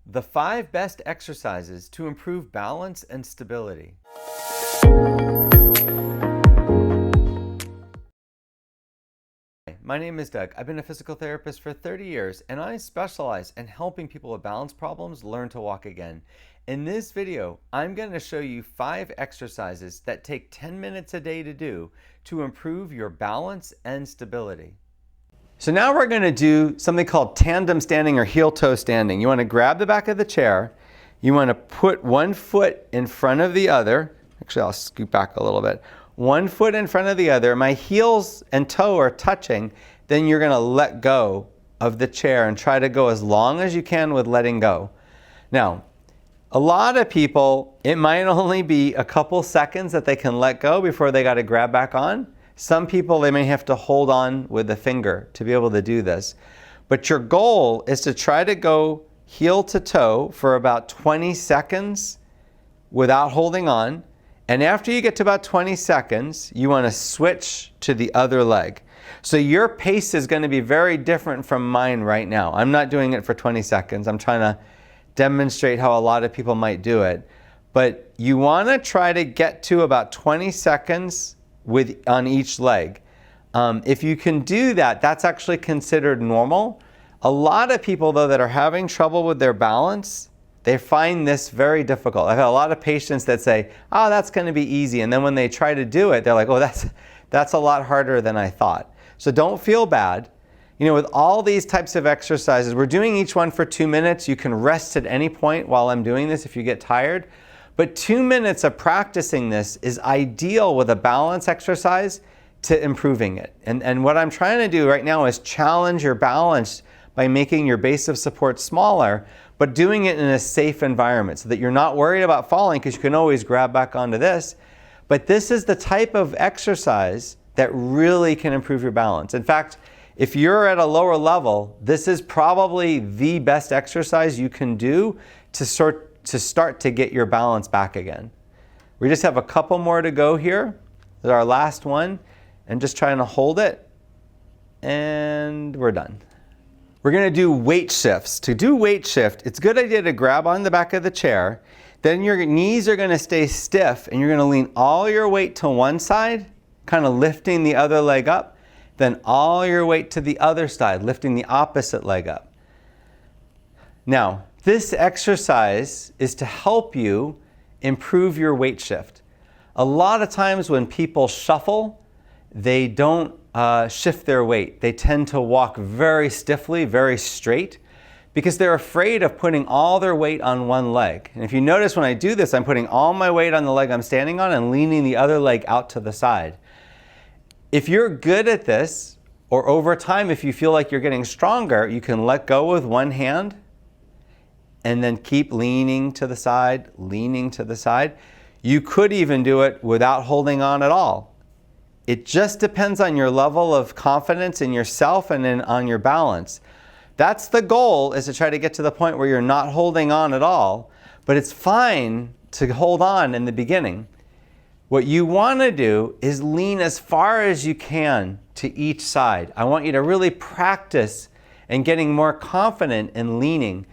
The 5 best exercises to improve balance and stability. My name is Doug. I've been a physical therapist for 30 years and I specialize in helping people with balance problems learn to walk again. In this video, I'm going to show you 5 exercises that take 10 minutes a day to do to improve your balance and stability. So now we're going to do something called tandem standing or heel-toe standing. You want to grab the back of the chair. You want to put one foot in front of the other. Actually, I'll scoot back a little bit. One foot in front of the other. My heels and toe are touching. Then you're going to let go of the chair and try to go as long as you can with letting go. Now, a lot of people, it might only be a couple seconds that they can let go before they got to grab back on. Some people, they may have to hold on with a finger to be able to do this. But your goal is to try to go heel to toe for about 20 seconds without holding on. And after you get to about 20 seconds, you want to switch to the other leg. So your pace is going to be very different from mine right now. I'm not doing it for 20 seconds. I'm trying to demonstrate how a lot of people might do it. But you want to try to get to about 20 seconds on each leg. If you can do that, that's actually considered normal. A lot of people, though, that are having trouble with their balance, they find this very difficult. I've had a lot of patients that say, oh, that's going to be easy. And then when they try to do it, they're like, oh, that's a lot harder than I thought. So don't feel bad. You know, with all these types of exercises, we're doing each one for 2 minutes. You can rest at any point while I'm doing this if you get tired. But 2 minutes of practicing this is ideal with a balance exercise to improving it. And what I'm trying to do right now is challenge your balance by making your base of support smaller, but doing it in a safe environment so that you're not worried about falling, because you can always grab back onto this. But this is the type of exercise that really can improve your balance. In fact, if you're at a lower level, this is probably the best exercise you can do to start to get your balance back again. We just have a couple more to go here. This is our last one. And just trying to hold it. And we're done. We're going to do weight shifts. To do weight shift, it's a good idea to grab on the back of the chair. Then your knees are going to stay stiff and you're going to lean all your weight to one side, kind of lifting the other leg up. Then all your weight to the other side, lifting the opposite leg up. Now, this exercise is to help you improve your weight shift. A lot of times when people shuffle, they don't shift their weight. They tend to walk very stiffly, very straight, because they're afraid of putting all their weight on one leg. And if you notice when I do this, I'm putting all my weight on the leg I'm standing on and leaning the other leg out to the side. If you're good at this, or over time, if you feel like you're getting stronger, you can let go with one hand and then keep leaning to the side, leaning to the side. You could even do it without holding on at all. It just depends on your level of confidence in yourself and on your balance. That's the goal, is to try to get to the point where you're not holding on at all, but it's fine to hold on in the beginning. What you want to do is lean as far as you can to each side. I want you to really practice and getting more confident in leaning.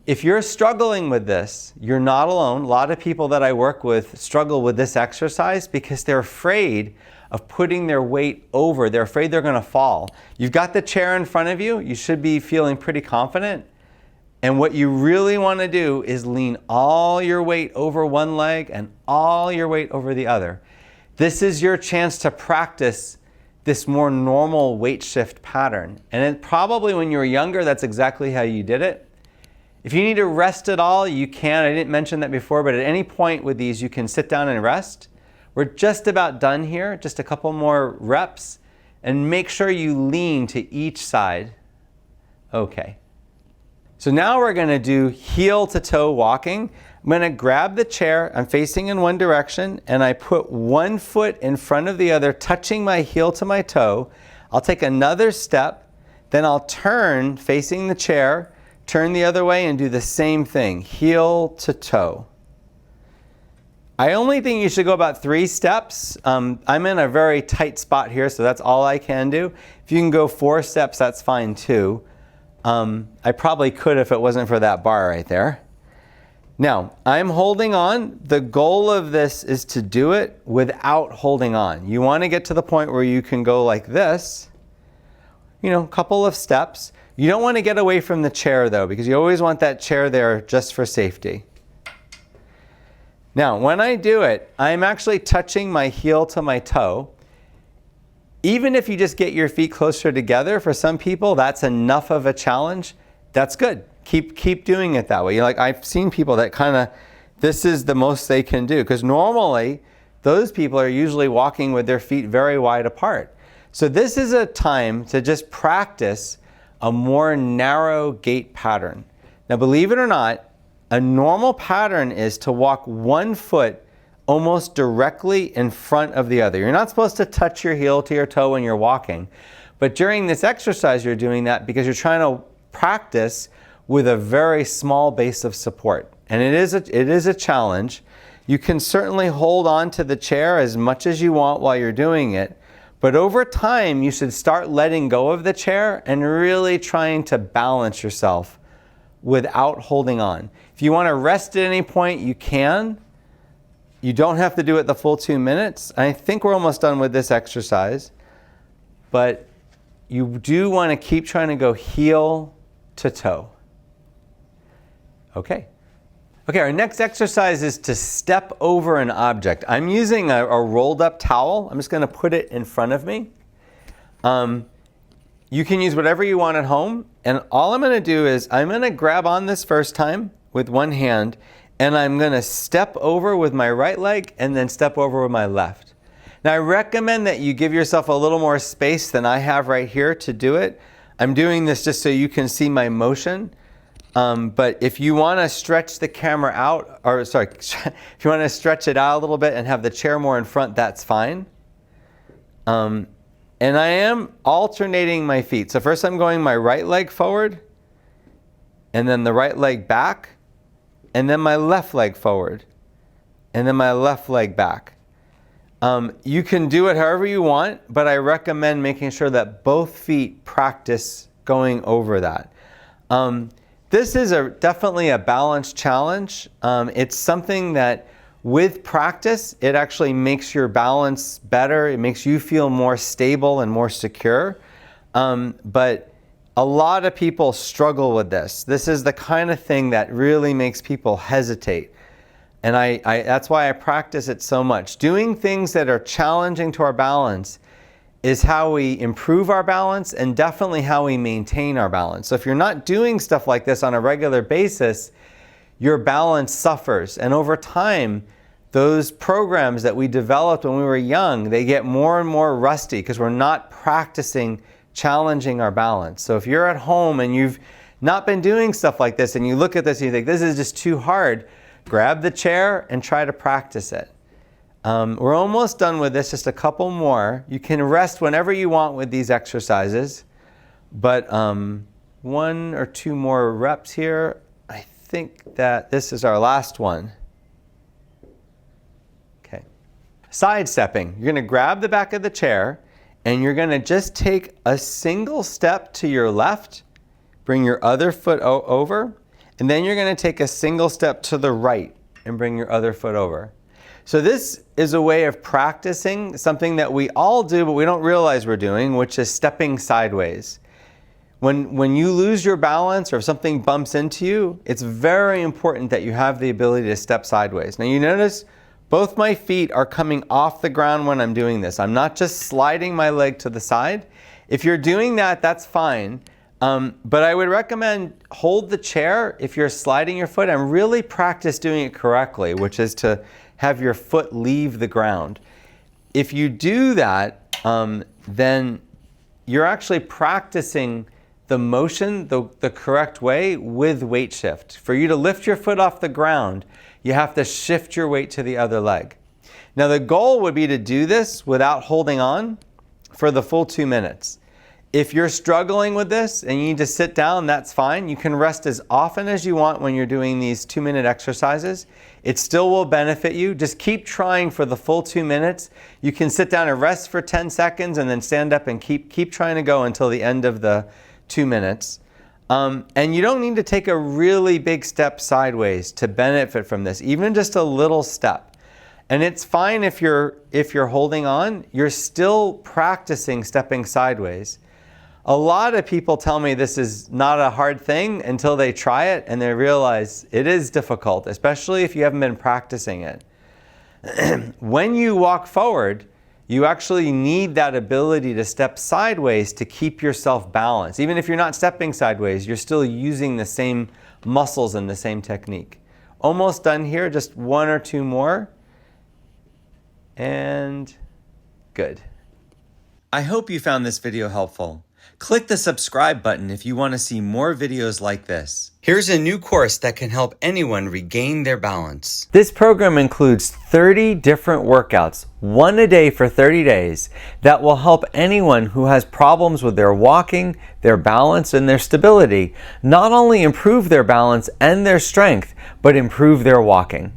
If you're struggling with this, you're not alone. A lot of people that I work with struggle with this exercise because they're afraid of putting their weight over. They're afraid they're going to fall. You've got the chair in front of you. You should be feeling pretty confident. And what you really want to do is lean all your weight over one leg and all your weight over the other. This is your chance to practice this more normal weight shift pattern. And probably when you were younger, that's exactly how you did it. If you need to rest at all, you can. I didn't mention that before, but at any point with these, you can sit down and rest. We're just about done here, just a couple more reps, and make sure you lean to each side. Okay. So now we're going to do heel to toe walking. I'm going to grab the chair. I'm facing in one direction, and I put one foot in front of the other, touching my heel to my toe. I'll take another step, then I'll turn facing the chair, turn the other way and do the same thing, heel to toe. I only think you should go about 3 steps. I'm in a very tight spot here, so that's all I can do. If you can go 4 steps, that's fine too. I probably could if it wasn't for that bar right there. Now, I'm holding on. The goal of this is to do it without holding on. You want to get to the point where you can go like this, a couple of steps. You don't want to get away from the chair though, because you always want that chair there just for safety. Now, when I do it, I'm actually touching my heel to my toe. Even if you just get your feet closer together, for some people, that's enough of a challenge. That's good. Keep doing it that way. I've seen people that this is the most they can do, because normally those people are usually walking with their feet very wide apart. So this is a time to just practice a more narrow gait pattern. Now, believe it or not, a normal pattern is to walk one foot almost directly in front of the other. You're not supposed to touch your heel to your toe when you're walking, but during this exercise you're doing that because you're trying to practice with a very small base of support. And it is a challenge. You can certainly hold on to the chair as much as you want while you're doing it, but over time you should start letting go of the chair and really trying to balance yourself without holding on. If you want to rest at any point, you can. You don't have to do it the full 2 minutes. I think we're almost done with this exercise, but you do want to keep trying to go heel to toe. Okay, our next exercise is to step over an object. I'm using a rolled up towel. I'm just going to put it in front of me. You can use whatever you want at home. And all I'm going to do is I'm going to grab on this first time with one hand, and I'm going to step over with my right leg and then step over with my left. Now, I recommend that you give yourself a little more space than I have right here to do it. I'm doing this just so you can see my motion. But if you want to stretch the camera out, if you want to stretch it out a little bit and have the chair more in front, that's fine. And I am alternating my feet. So first I'm going my right leg forward, and then the right leg back, and then my left leg forward, and then my left leg back. You can do it however you want, but I recommend making sure that both feet practice going over that. This is definitely a balance challenge. It's something that with practice, it actually makes your balance better. It makes you feel more stable and more secure. But a lot of people struggle with this. This is the kind of thing that really makes people hesitate. And that's why I practice it so much. Doing things that are challenging to our balance is how we improve our balance and definitely how we maintain our balance. So if you're not doing stuff like this on a regular basis, your balance suffers. And over time, those programs that we developed when we were young, they get more and more rusty because we're not practicing challenging our balance. So if you're at home and you've not been doing stuff like this and you look at this and you think, this is just too hard, grab the chair and try to practice it. We're almost done with this, just a couple more. You can rest whenever you want with these exercises, but 1 or 2 more reps here. I think that this is our last one. Okay. Sidestepping. You're going to grab the back of the chair and you're going to just take a single step to your left, bring your other foot over, and then you're going to take a single step to the right and bring your other foot over. So this is a way of practicing something that we all do, but we don't realize we're doing, which is stepping sideways. When you lose your balance or if something bumps into you, it's very important that you have the ability to step sideways. Now you notice both my feet are coming off the ground when I'm doing this. I'm not just sliding my leg to the side. If you're doing that, that's fine. But I would recommend hold the chair if you're sliding your foot and really practice doing it correctly, which is to have your foot leave the ground. If you do that, then you're actually practicing the motion the correct way with weight shift. For you to lift your foot off the ground, you have to shift your weight to the other leg. Now the goal would be to do this without holding on for the full 2 minutes. If you're struggling with this and you need to sit down, that's fine. You can rest as often as you want when you're doing these 2-minute exercises. It still will benefit you. Just keep trying for the full 2 minutes. You can sit down and rest for 10 seconds and then stand up and keep trying to go until the end of the 2 minutes. And you don't need to take a really big step sideways to benefit from this, even just a little step. And it's fine if you're holding on, you're still practicing stepping sideways. A lot of people tell me this is not a hard thing until they try it and they realize it is difficult, especially if you haven't been practicing it. When you walk forward, you actually need that ability to step sideways to keep yourself balanced. Even if you're not stepping sideways, you're still using the same muscles and the same technique. Almost done here, just one or two more. And good. I hope you found this video helpful. Click the subscribe button if you want to see more videos like this. Here's a new course that can help anyone regain their balance. This program includes 30 different workouts, one a day for 30 days, that will help anyone who has problems with their walking, their balance, and their stability, not only improve their balance and their strength, but improve their walking.